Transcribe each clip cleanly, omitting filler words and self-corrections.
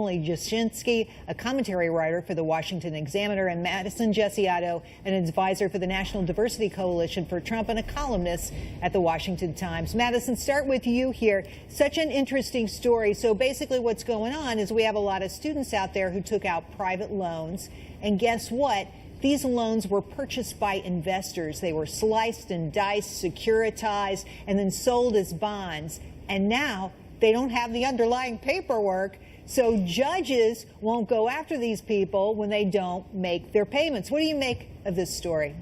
Jasinski, a commentary writer for the Washington Examiner, and Madison Gesiotto, an advisor for the National Diversity Coalition for Trump and a columnist at the Washington Times. Madison, start with you here. Such an interesting story. So basically what's going on is we have a lot of students out there who took out private loans, and guess what? These loans were purchased by investors. They were sliced and diced, securitized, and then sold as bonds. And now they don't have the underlying paperwork. So judges won't go after these people when they don't make their payments. What do you make of this story?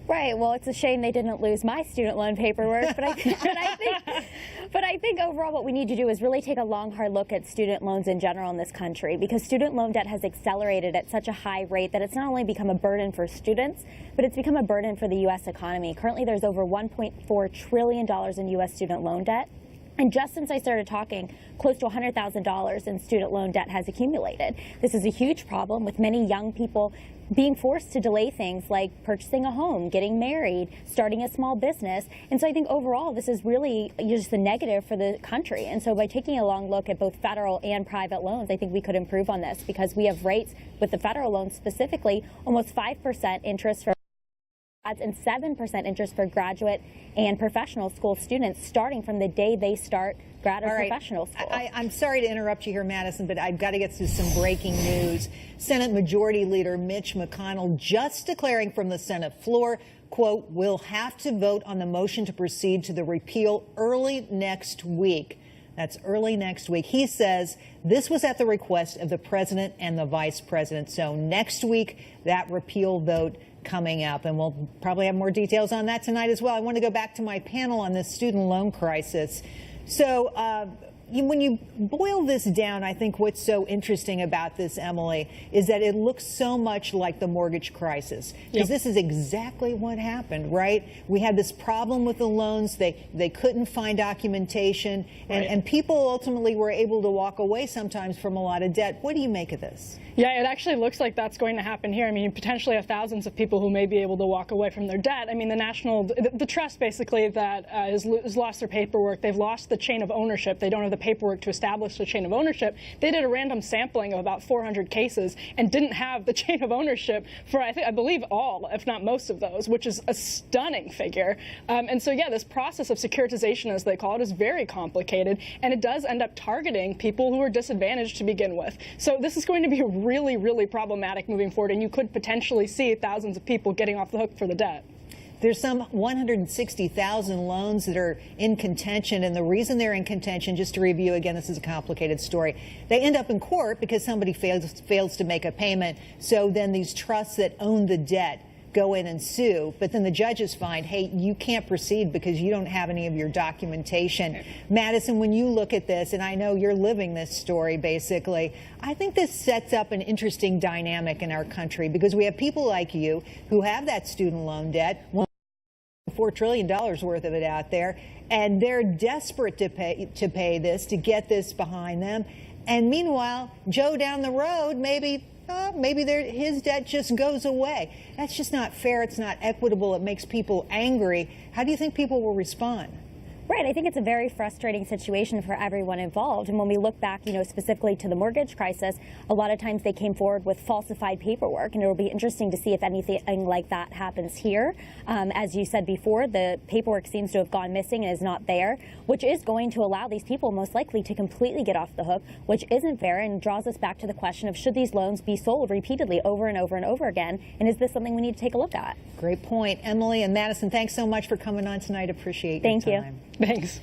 Right. Well, it's a shame they didn't lose my student loan paperwork, but I think overall what we need to do is really take a long, hard look at student loans in general in this country, because student loan debt has accelerated at such a high rate that it's not only become a burden for students, but it's become a burden for the U.S. economy. Currently, there's over $1.4 trillion in U.S. student loan debt. And just since I started talking, close to $100,000 in student loan debt has accumulated. This is a huge problem, with many young people being forced to delay things like purchasing a home, getting married, starting a small business. And so I think overall this is really just a negative for the country. And so by taking a long look at both federal and private loans, I think we could improve on this, because we have rates with the federal loans specifically, almost 5% interest for and 7% interest for graduate and professional school students starting from the day they start grad or professional school. I'm sorry to interrupt you here, Madison, but I've got to get to some breaking news. Senate Majority Leader Mitch McConnell just declaring from the Senate floor, quote, "We'll have to vote on the motion to proceed to the repeal early next week." That's early next week. He says this was at the request of the president and the vice president. So next week, that repeal vote coming up, and we'll probably have more details on that tonight as well. I want to go back to my panel on this student loan crisis. So when you boil this down, I think what's so interesting about this, Emily, is that it looks so much like the mortgage crisis, because this is exactly what happened, right? We had this problem with the loans. They couldn't find documentation, and people ultimately were able to walk away sometimes from a lot of debt. What do you make of this? Yeah, it actually looks like that's going to happen here. I mean, you potentially have thousands of people who may be able to walk away from their debt. I mean, the trust basically that has lost their paperwork. They've lost the chain of ownership. They don't have the paperwork to establish the chain of ownership. They did a random sampling of about 400 cases and didn't have the chain of ownership for, I believe all, if not most of those, which is a stunning figure. And so, yeah, this process of securitization, as they call it, is very complicated, and it does end up targeting people who are disadvantaged to begin with. So this is going to be really, really problematic moving forward, and you could potentially see thousands of people getting off the hook for the debt. There's some 160,000 loans that are in contention, and the reason they're in contention, just to review again, this is a complicated story, they end up in court because somebody fails to make a payment. So then these trusts that own the debt go in and sue, but then the judges find, hey, you can't proceed because you don't have any of your documentation. Madison, when you look at this, and I know you're living this story basically, I think this sets up an interesting dynamic in our country, because we have people like you who have that student loan debt, $4 trillion worth of it out there, and they're desperate to pay this, to get this behind them. And meanwhile, Joe down the road, maybe his debt just goes away. That's just not fair. It's not equitable. It makes people angry. How do you think people will respond? Right. I think it's a very frustrating situation for everyone involved. And when we look back, specifically to the mortgage crisis, a lot of times they came forward with falsified paperwork. And it will be interesting to see if anything like that happens here. As you said before, the paperwork seems to have gone missing and is not there, which is going to allow these people most likely to completely get off the hook, which isn't fair, and draws us back to the question of, should these loans be sold repeatedly over and over and over again? And is this something we need to take a look at? Great point. Emily and Madison, thanks so much for coming on tonight. Appreciate your time. Thank you. Thanks.